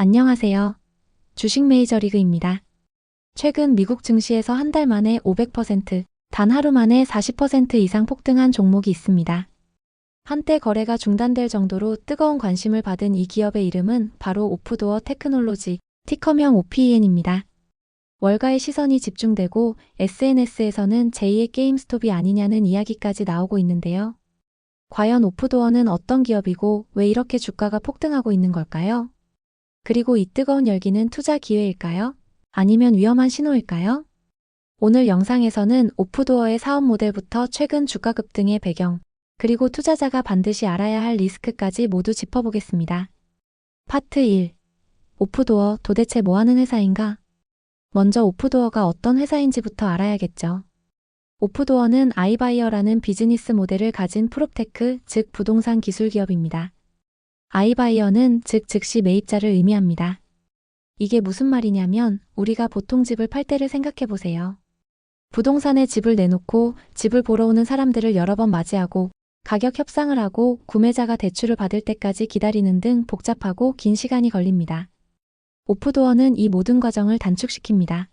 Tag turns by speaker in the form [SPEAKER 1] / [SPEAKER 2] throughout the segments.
[SPEAKER 1] 안녕하세요. 주식 메이저리그입니다. 최근 미국 증시에서 한 달 만에 500%, 단 하루 만에 40% 이상 폭등한 종목이 있습니다. 한때 거래가 중단될 정도로 뜨거운 관심을 받은 이 기업의 이름은 바로 오프도어 테크놀로지, 티커명 OPEN입니다. 월가의 시선이 집중되고 SNS에서는 제2의 게임스톱이 아니냐는 이야기까지 나오고 있는데요. 과연 오프도어는 어떤 기업이고 왜 이렇게 주가가 폭등하고 있는 걸까요? 그리고 이 뜨거운 열기는 투자 기회일까요? 아니면 위험한 신호일까요? 오늘 영상에서는 오프도어의 사업 모델부터 최근 주가 급등의 배경, 그리고 투자자가 반드시 알아야 할 리스크까지 모두 짚어보겠습니다. 파트 1. 오프도어 도대체 뭐하는 회사인가? 먼저 오프도어가 어떤 회사인지부터 알아야겠죠. 오프도어는 아이바이어라는 비즈니스 모델을 가진 프롭테크, 즉 부동산 기술 기업입니다. 아이바이어는 즉 즉시 매입자를 의미합니다. 이게 무슨 말이냐면 우리가 보통 집을 팔 때를 생각해 보세요. 부동산에 집을 내놓고 집을 보러 오는 사람들을 여러 번 맞이하고 가격 협상을 하고 구매자가 대출을 받을 때까지 기다리는 등 복잡하고 긴 시간이 걸립니다. 오프도어는 이 모든 과정을 단축시킵니다.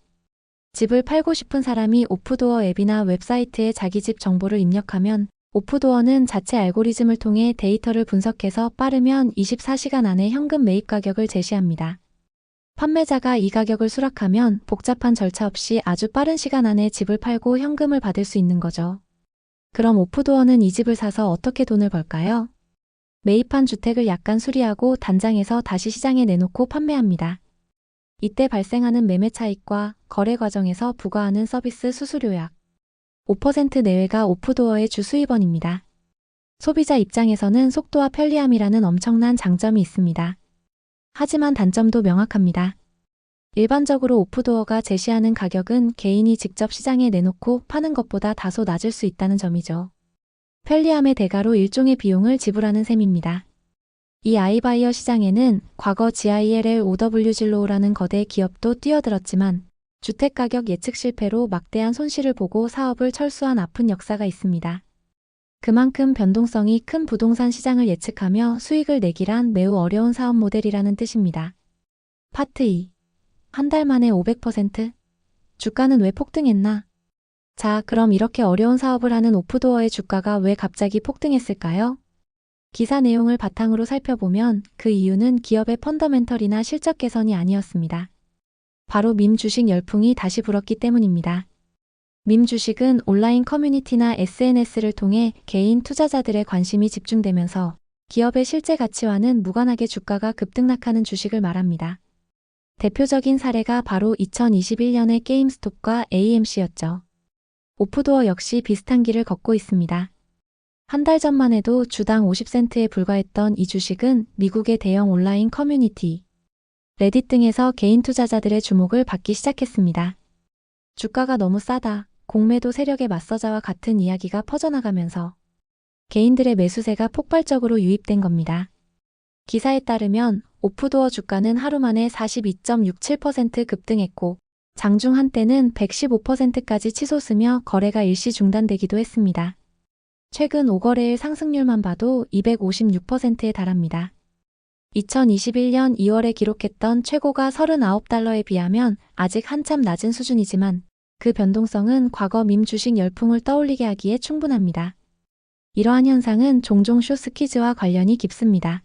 [SPEAKER 1] 집을 팔고 싶은 사람이 오프도어 앱이나 웹사이트에 자기 집 정보를 입력하면 오프도어는 자체 알고리즘을 통해 데이터를 분석해서 빠르면 24시간 안에 현금 매입 가격을 제시합니다. 판매자가 이 가격을 수락하면 복잡한 절차 없이 아주 빠른 시간 안에 집을 팔고 현금을 받을 수 있는 거죠. 그럼 오프도어는 이 집을 사서 어떻게 돈을 벌까요? 매입한 주택을 약간 수리하고 단장해서 다시 시장에 내놓고 판매합니다. 이때 발생하는 매매 차익과 거래 과정에서 부과하는 서비스 수수료 약 5% 내외가 오프도어의 주 수입원입니다. 소비자 입장에서는 속도와 편리함이라는 엄청난 장점이 있습니다. 하지만 단점도 명확합니다. 일반적으로 오프도어가 제시하는 가격은 개인이 직접 시장에 내놓고 파는 것보다 다소 낮을 수 있다는 점이죠. 편리함의 대가로 일종의 비용을 지불하는 셈입니다. 이 아이바이어 시장에는 과거 GILLOW진로우라는 거대 기업도 뛰어들었지만 주택가격 예측 실패로 막대한 손실을 보고 사업을 철수한 아픈 역사가 있습니다. 그만큼 변동성이 큰 부동산 시장을 예측하며 수익을 내기란 매우 어려운 사업 모델이라는 뜻입니다. 파트 2. 한 달 만에 500%? 주가는 왜 폭등했나? 자, 그럼 이렇게 어려운 사업을 하는 오프도어의 주가가 왜 갑자기 폭등했을까요? 기사 내용을 바탕으로 살펴보면 그 이유는 기업의 펀더멘털이나 실적 개선이 아니었습니다. 바로 밈 주식 열풍이 다시 불었기 때문입니다. 밈 주식은 온라인 커뮤니티나 SNS를 통해 개인 투자자들의 관심이 집중되면서 기업의 실제 가치와는 무관하게 주가가 급등락하는 주식을 말합니다. 대표적인 사례가 바로 2021년의 게임스톱과 AMC였죠. 오프도어 역시 비슷한 길을 걷고 있습니다. 한 달 전만 해도 주당 50센트에 불과했던 이 주식은 미국의 대형 온라인 커뮤니티, 레딧 등에서 개인 투자자들의 주목을 받기 시작했습니다. 주가가 너무 싸다, 공매도 세력의 맞서자와 같은 이야기가 퍼져나가면서 개인들의 매수세가 폭발적으로 유입된 겁니다. 기사에 따르면 오프도어 주가는 하루 만에 42.67% 급등했고 장중 한때는 115%까지 치솟으며 거래가 일시 중단되기도 했습니다. 최근 5거래일 상승률만 봐도 256%에 달합니다. 2021년 2월에 기록했던 최고가 $39에 비하면 아직 한참 낮은 수준이지만 그 변동성은 과거 밈 주식 열풍을 떠올리게 하기에 충분합니다. 이러한 현상은 종종 숏스퀴즈와 관련이 깊습니다.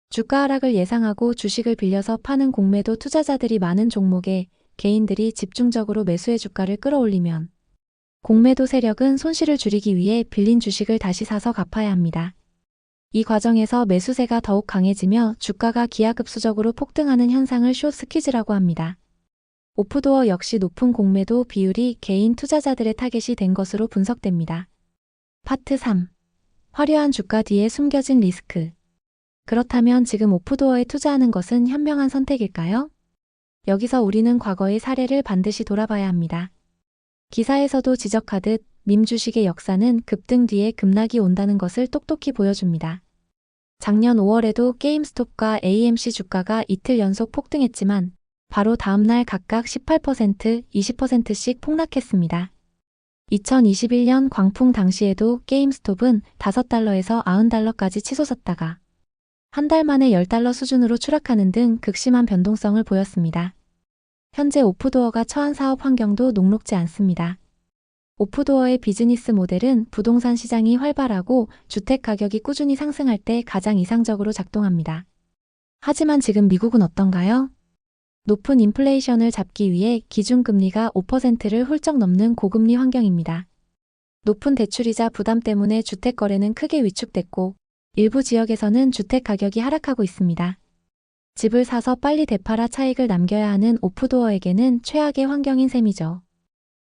[SPEAKER 1] 주가 하락을 예상하고 주식을 빌려서 파는 공매도 투자자들이 많은 종목에 개인들이 집중적으로 매수해 주가를 끌어올리면 공매도 세력은 손실을 줄이기 위해 빌린 주식을 다시 사서 갚아야 합니다. 이 과정에서 매수세가 더욱 강해지며 주가가 기하급수적으로 폭등하는 현상을 숏스퀴즈라고 합니다. 오프도어 역시 높은 공매도 비율이 개인 투자자들의 타겟이 된 것으로 분석됩니다. 파트 3. 화려한 주가 뒤에 숨겨진 리스크. 그렇다면 지금 오프도어에 투자하는 것은 현명한 선택일까요? 여기서 우리는 과거의 사례를 반드시 돌아봐야 합니다. 기사에서도 지적하듯 밈 주식의 역사는 급등 뒤에 급락이 온다는 것을 똑똑히 보여줍니다. 작년 5월에도 게임스톱과 AMC 주가가 이틀 연속 폭등했지만 바로 다음날 각각 18%, 20%씩 폭락했습니다. 2021년 광풍 당시에도 게임스톱은 $5에서 $90까지 치솟았다가 한 달 만에 10달러 수준으로 추락하는 등 극심한 변동성을 보였습니다. 현재 오프도어가 처한 사업 환경도 녹록지 않습니다. 오프도어의 비즈니스 모델은 부동산 시장이 활발하고 주택 가격이 꾸준히 상승할 때 가장 이상적으로 작동합니다. 하지만 지금 미국은 어떤가요? 높은 인플레이션을 잡기 위해 기준금리가 5%를 훌쩍 넘는 고금리 환경입니다. 높은 대출이자 부담 때문에 주택 거래는 크게 위축됐고 일부 지역에서는 주택 가격이 하락하고 있습니다. 집을 사서 빨리 되팔아 차익을 남겨야 하는 오프도어에게는 최악의 환경인 셈이죠.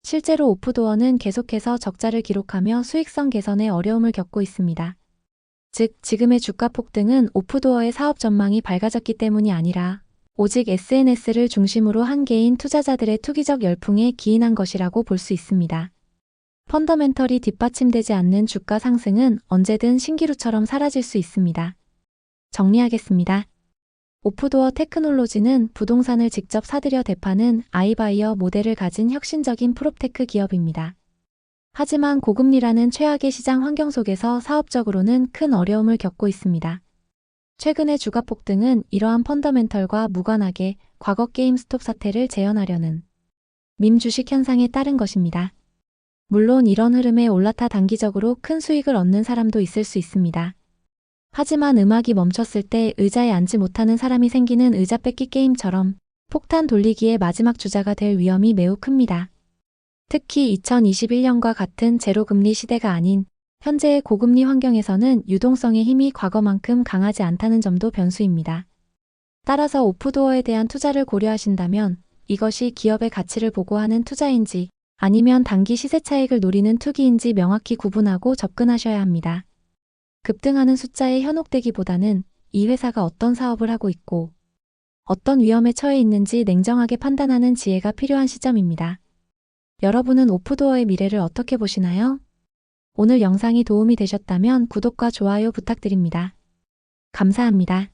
[SPEAKER 1] 실제로 오프도어는 계속해서 적자를 기록하며 수익성 개선에 어려움을 겪고 있습니다. 즉, 지금의 주가 폭등은 오프도어의 사업 전망이 밝아졌기 때문이 아니라 오직 SNS를 중심으로 한 개인 투자자들의 투기적 열풍에 기인한 것이라고 볼 수 있습니다. 펀더멘털이 뒷받침되지 않는 주가 상승은 언제든 신기루처럼 사라질 수 있습니다. 정리하겠습니다. 오프도어 테크놀로지는 부동산을 직접 사들여 되파는 아이바이어 모델을 가진 혁신적인 프롭테크 기업입니다. 하지만 고금리라는 최악의 시장 환경 속에서 사업적으로는 큰 어려움을 겪고 있습니다. 최근의 주가 폭등은 이러한 펀더멘털과 무관하게 과거 게임스톱 사태를 재현하려는 밈 주식 현상에 따른 것입니다. 물론 이런 흐름에 올라타 단기적으로 큰 수익을 얻는 사람도 있을 수 있습니다. 하지만 음악이 멈췄을 때 의자에 앉지 못하는 사람이 생기는 의자 뺏기 게임처럼 폭탄 돌리기의 마지막 주자가 될 위험이 매우 큽니다. 특히 2021년과 같은 제로금리 시대가 아닌 현재의 고금리 환경에서는 유동성의 힘이 과거만큼 강하지 않다는 점도 변수입니다. 따라서 오프도어에 대한 투자를 고려하신다면 이것이 기업의 가치를 보고하는 투자인지 아니면 단기 시세 차익을 노리는 투기인지 명확히 구분하고 접근하셔야 합니다. 급등하는 숫자에 현혹되기보다는 이 회사가 어떤 사업을 하고 있고 어떤 위험에 처해 있는지 냉정하게 판단하는 지혜가 필요한 시점입니다. 여러분은 오프도어의 미래를 어떻게 보시나요? 오늘 영상이 도움이 되셨다면 구독과 좋아요 부탁드립니다. 감사합니다.